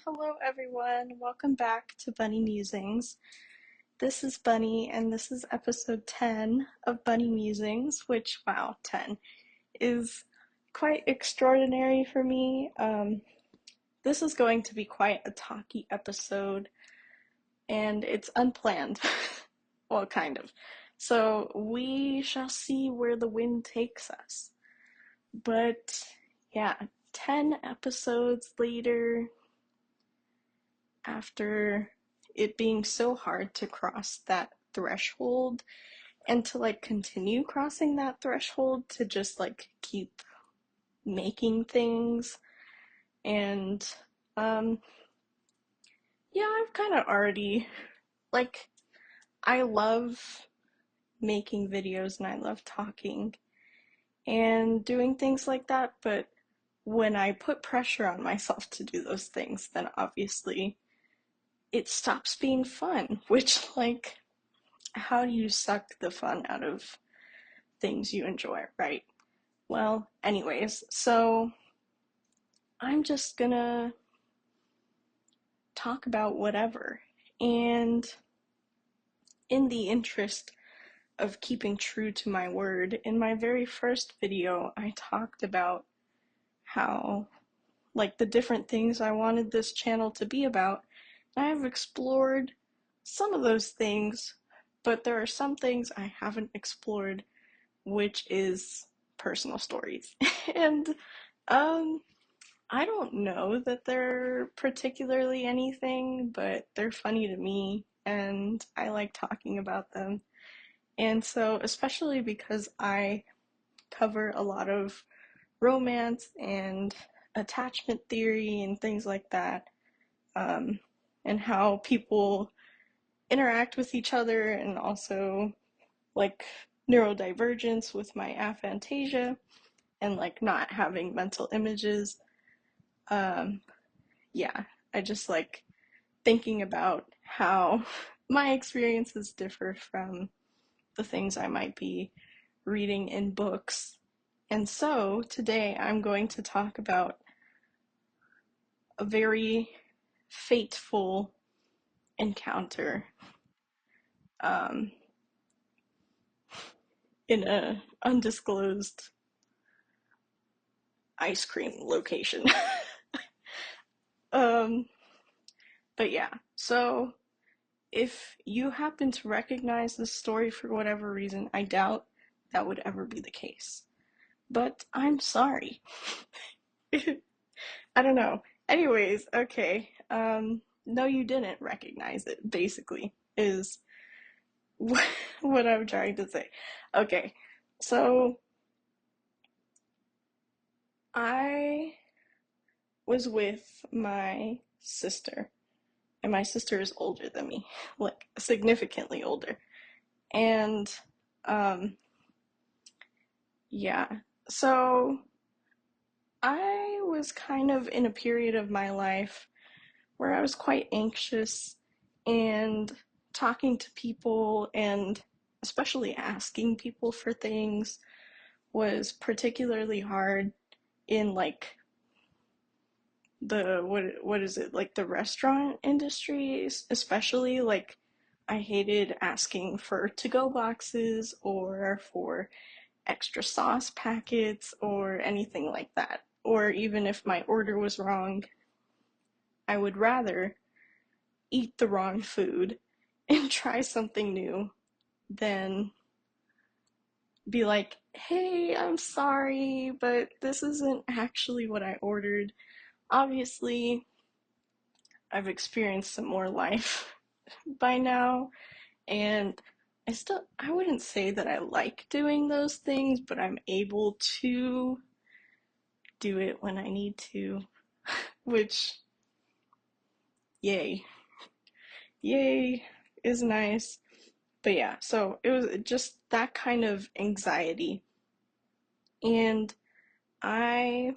Hello everyone. Welcome back to Bunny Musings. This is Bunny and this is episode 10 of Bunny Musings, which, wow, 10 is quite extraordinary for me. This is going to be quite a talky episode and it's unplanned. Well, kind of. So we shall see where the wind takes us. But yeah, 10 episodes later, after it being so hard to cross that threshold and to continue crossing that threshold to just keep making things and um yeah, I've kind of already like I love making videos and I love talking and doing things like that, but when I put pressure on myself to do those things, then obviously it stops being fun, which how do you suck the fun out of things you enjoy, right? Well, anyways, so I'm just gonna talk about whatever. And in the interest of keeping true to my word, in my very first video, I talked about how, the different things I wanted this channel to be about. I have explored some of those things, but there are some things I haven't explored, which is personal stories. And I don't know that they're particularly anything, but they're funny to me and I like talking about them. And so, especially because I cover a lot of romance and attachment theory and things like that, and how people interact with each other, and also like neurodivergence with my aphantasia and not having mental images. Um, yeah, I just like thinking about how my experiences differ from the things I might be reading in books. And so today I'm going to talk about a very fateful encounter um, in a undisclosed ice cream location. um, but yeah, so if you happen to recognize this story for whatever reason, I doubt that would ever be the case. But I'm sorry. I don't know. Anyways, okay. No, you didn't recognize it, basically, is what I'm trying to say. Okay, so I was with my sister, and my sister is older than me, significantly older. And, um, yeah, so I was kind of in a period of my life where I was quite anxious, and talking to people and especially asking people for things was particularly hard in the what is it, the restaurant industry, especially. I hated asking for to-go boxes or for extra sauce packets or anything like that, or even if my order was wrong, I would rather eat the wrong food and try something new than be like, hey, I'm sorry, but this isn't actually what I ordered. Obviously, I've experienced some more life by now, and I wouldn't say that I like doing those things, but I'm able to do it when I need to, which, yay. Yay is nice. But yeah, so it was just that kind of anxiety. And I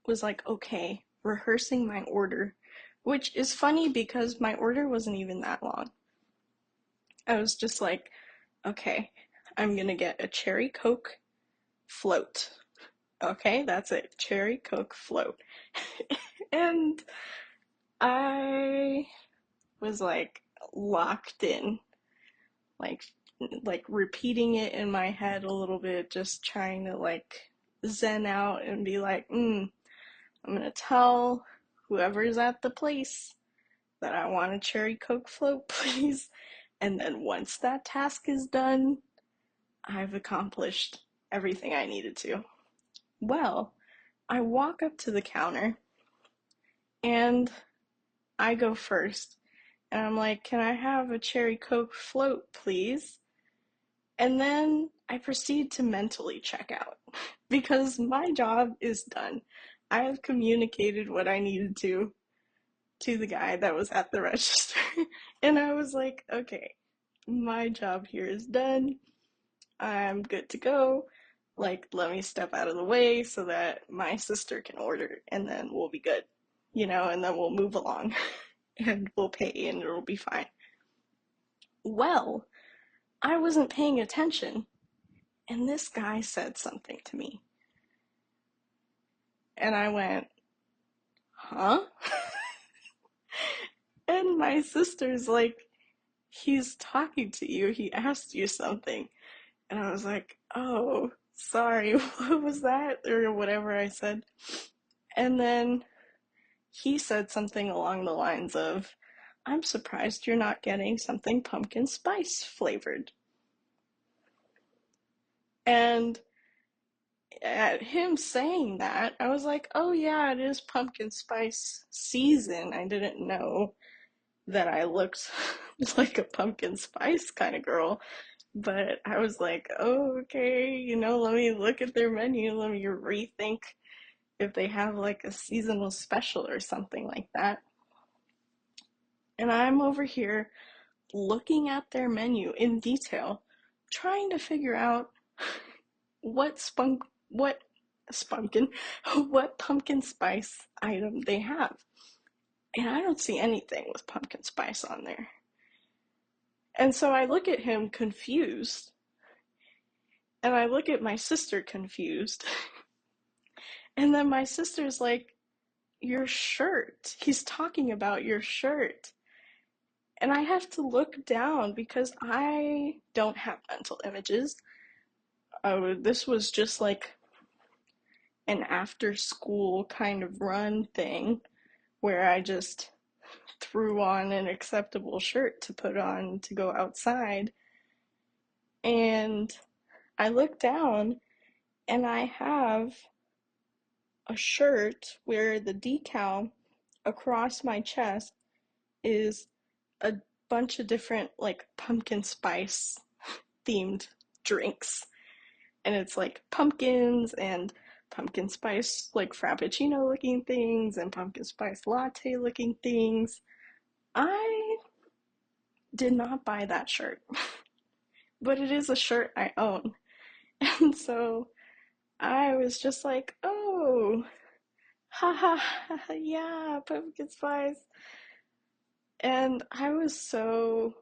was like, okay, rehearsing my order, which is funny because my order wasn't even that long. I was just like, okay, I'm gonna get a cherry Coke float. Okay, that's it, cherry Coke float. And I was like locked in, like like repeating it in my head a little bit, just trying to like zen out and be like, I'm gonna tell whoever's at the place that I want a cherry Coke float, please. And then once that task is done, I've accomplished everything I needed to. Well, I walk up to the counter and I go first. And I'm like, can I have a cherry Coke float, please? And then I proceed to mentally check out because my job is done. I have communicated what I needed to the guy that was at the register. And I was like, okay, my job here is done. I'm good to go. Like, let me step out of the way so that my sister can order and then we'll be good, and then we'll move along and we'll pay and it'll be fine. Well, I wasn't paying attention and this guy said something to me. And I went, huh? And my sister's like, he's talking to you. He asked you something. And I was like, oh, sorry, what was that? Or whatever I said. And then he said something along the lines of, I'm surprised you're not getting something pumpkin spice flavored. And at him saying that, I was like, oh yeah, it is pumpkin spice season. I didn't know that I looked like a pumpkin spice kind of girl. But I was like, oh, okay, let me look at their menu. Let me rethink if they have like a seasonal special or something like that. And I'm over here looking at their menu in detail, trying to figure out what spunkin, what pumpkin spice item they have. And I don't see anything with pumpkin spice on there. And so I look at him confused, and I look at my sister confused. And then my sister's like, your shirt. He's talking about your shirt. And I have to look down because I don't have mental images. This was just like an after school kind of run thing where I just threw on an acceptable shirt to put on to go outside. And I look down and I have a shirt where the decal across my chest is a bunch of different like pumpkin spice themed drinks. And it's like pumpkins and pumpkin spice like frappuccino looking things and pumpkin spice latte looking things. I did not buy that shirt, but it is a shirt I own. And so I was just like, oh, haha, yeah, pumpkin spice. And I was so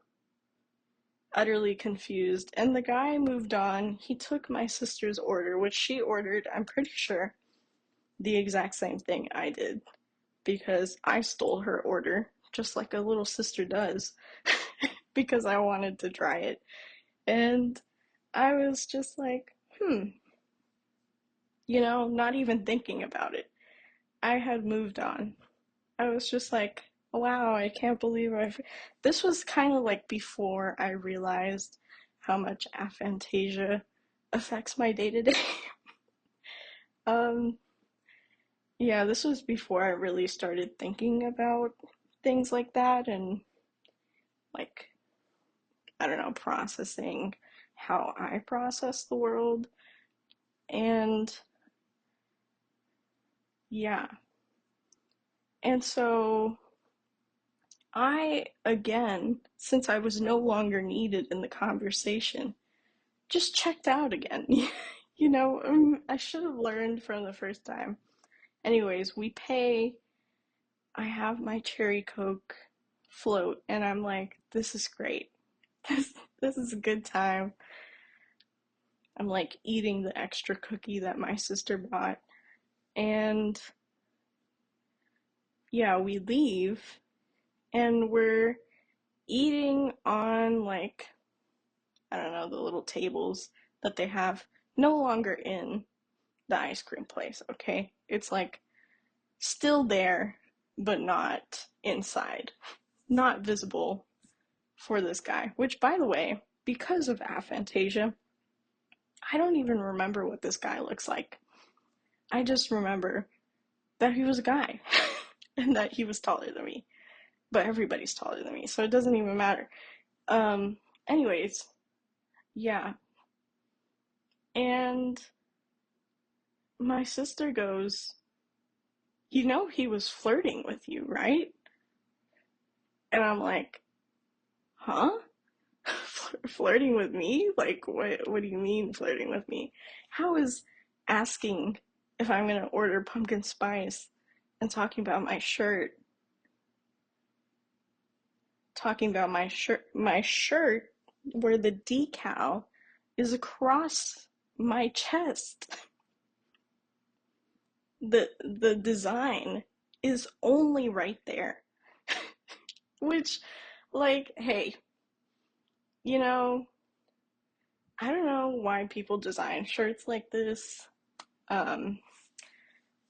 utterly confused. And the guy moved on. He took my sister's order, which she ordered, I'm pretty sure, the exact same thing I did. Because I stole her order, just like a little sister does, because I wanted to try it. And I was just like, not even thinking about it. I had moved on. I was just like, wow, I can't believe This was kind of like before I realized how much aphantasia affects my day to day. Um, yeah, this was before I really started thinking about things like that and like, I don't know, processing how I process the world. And yeah. And so I, again, since I was no longer needed in the conversation, just checked out again. I should have learned from the first time. Anyways, we pay. I have my cherry Coke float, and I'm like, this is great. This is a good time. I'm like eating the extra cookie that my sister bought, and yeah, we leave and we're eating on like, I don't know, the little tables that they have, no longer in the ice cream place, okay? It's like still there, but not inside, not visible for this guy. Which, by the way, because of aphantasia, I don't even remember what this guy looks like. I just remember that he was a guy and that he was taller than me. But everybody's taller than me, so it doesn't even matter. Um, anyways, yeah. And my sister goes, "You know he was flirting with you, right?" And I'm like, "Huh? Flirting with me? Like, what do you mean flirting with me? How is asking if I'm gonna order pumpkin spice and talking about my shirt where the decal is across my chest. The design is only right there." Which, like, hey, you know, I don't know why people design shirts like this. Um,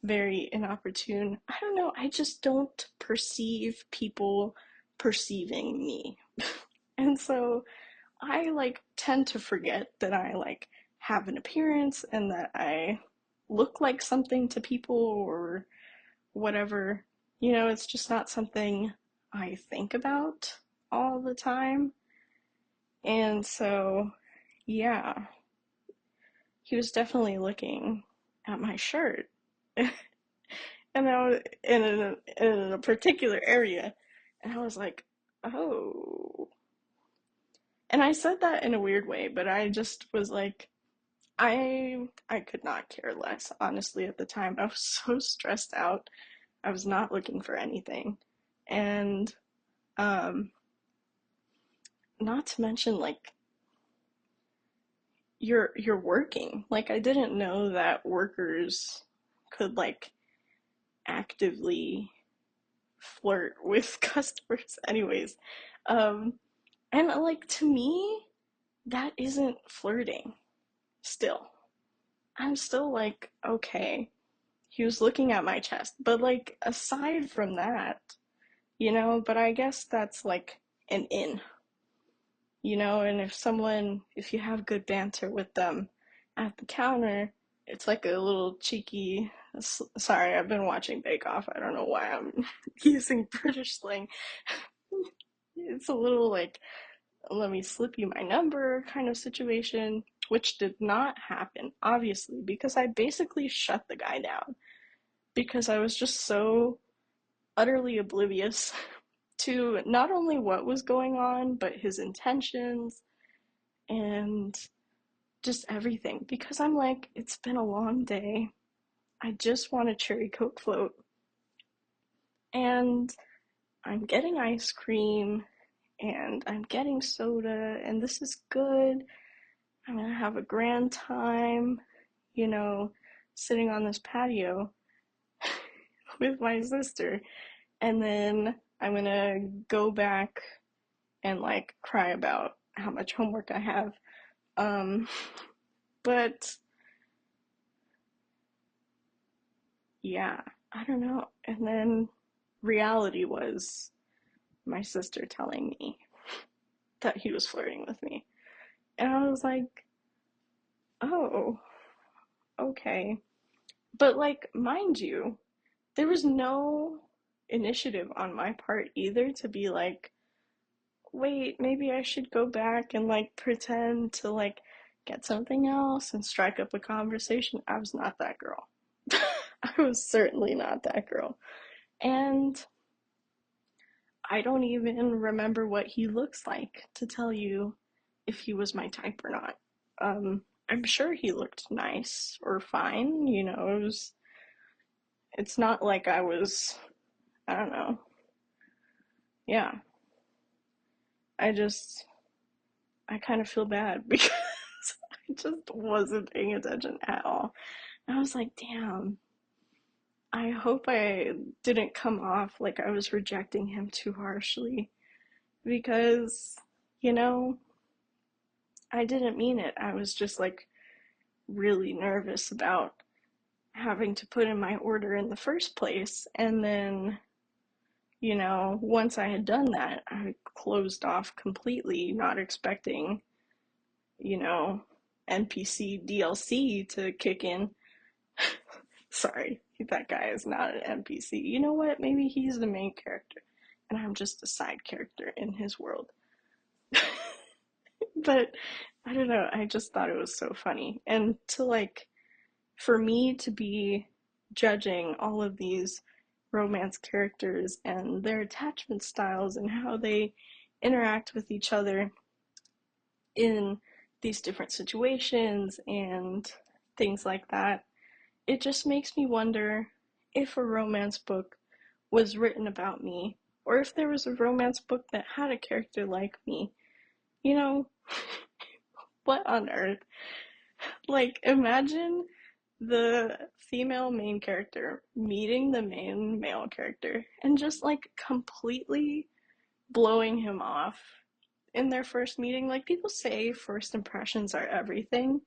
Very inopportune. I don't know. I just don't perceive people perceiving me. And so I like tend to forget that I like have an appearance and that I look like something to people or whatever. You know, it's just not something I think about all the time. And so, yeah, he was definitely looking at my shirt. And I was in a particular area, and I was like, oh. And I said that in a weird way, but I just was like, I could not care less, honestly, at the time. I was so stressed out. I was not looking for anything. And um not to mention like you're working. Like I didn't know that workers could like actively flirt with customers anyways. Um and like to me that isn't flirting still. I'm still like, okay, he was looking at my chest. But like aside from that, but I guess that's like an in, and if you have good banter with them at the counter, it's like a little cheeky, sorry, I've been watching Bake Off. I don't know why I'm using British slang. It's a little like, let me slip you my number kind of situation, which did not happen, obviously, because I basically shut the guy down because I was just so utterly oblivious to not only what was going on, but his intentions and just everything. Because I'm like, it's been a long day. I just want a cherry Coke float. And I'm getting ice cream and I'm getting soda, and this is good. I'm gonna have a grand time, you know, sitting on this patio with my sister. And then I'm gonna go back and like cry about how much homework I have. Um, but yeah, I don't know. And then reality was my sister telling me that he was flirting with me. And I was like, oh, okay. But like, mind you, there was no initiative on my part either to be like, wait, maybe I should go back and like pretend to like get something else and strike up a conversation. I was not that girl. I was certainly not that girl. And I don't even remember what he looks like to tell you if he was my type or not. I'm sure he looked nice or fine, it's not like I was, I don't know. Yeah. I just, I kind of feel bad because I just wasn't paying attention at all. And I was like, damn, I hope I didn't come off like I was rejecting him too harshly because, you know, I didn't mean it. I was just like really nervous about having to put in my order in the first place. And then, once I had done that, I closed off completely, not expecting, you know, NPC DLC to kick in. Sorry, that guy is not an NPC. You know what? Maybe he's the main character, and I'm just a side character in his world. But I don't know, I just thought it was so funny. And to like, for me to be judging all of these romance characters and their attachment styles and how they interact with each other in these different situations and things like that, it just makes me wonder if a romance book was written about me, or if there was a romance book that had a character like me. You know, what on earth? Like, imagine the female main character meeting the main male character and just like completely blowing him off in their first meeting. Like, people say first impressions are everything,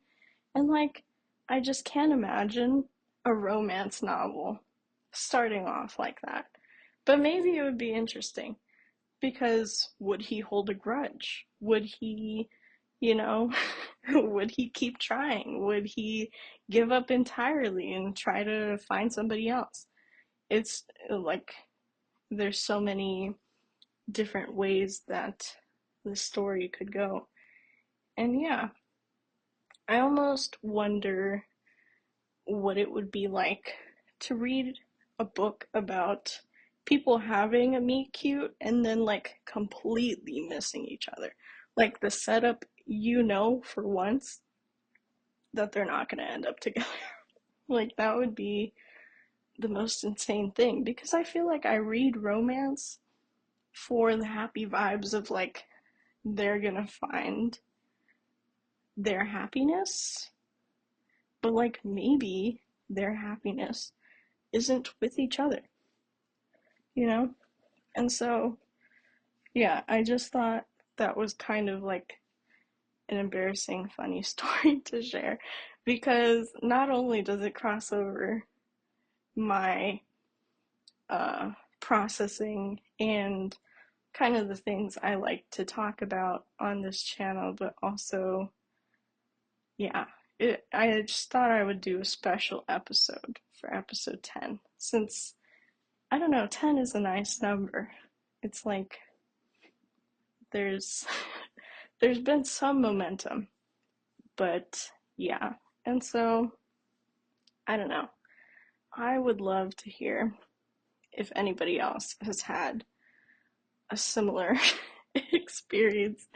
and like, I just can't imagine a romance novel starting off like that. But maybe it would be interesting because would he hold a grudge? Would he, you know, would he keep trying? Would he give up entirely and try to find somebody else? It's like there's so many different ways that the story could go. And yeah, I almost wonder what it would be like to read a book about people having a meet cute and then like completely missing each other. Like the setup, for once that they're not going to end up together. Like that would be the most insane thing because I feel like I read romance for the happy vibes of like they're going to find their happiness, but like maybe their happiness isn't with each other, you know? And so, yeah, I just thought that was kind of like an embarrassing, funny story to share because not only does it cross over my uh, processing and kind of the things I like to talk about on this channel, but also, yeah, I just thought I would do a special episode for episode 10 since, I don't know, 10 is a nice number. It's like there's there's been some momentum, but yeah. And so, I don't know. I would love to hear if anybody else has had a similar experience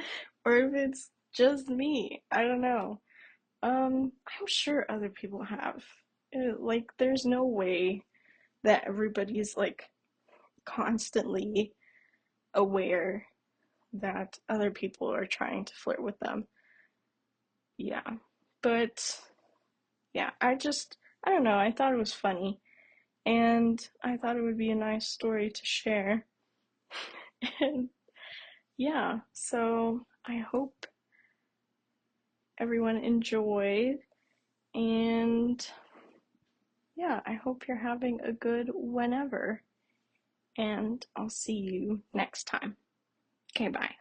or if it's just me. I don't know. I'm sure other people have. Like, there's no way that everybody's like constantly aware that other people are trying to flirt with them. Yeah. But yeah, I don't know, I thought it was funny and I thought it would be a nice story to share. And yeah, so I hope everyone enjoyed, and yeah, I hope you're having a good whenever, and I'll see you next time. Okay, bye.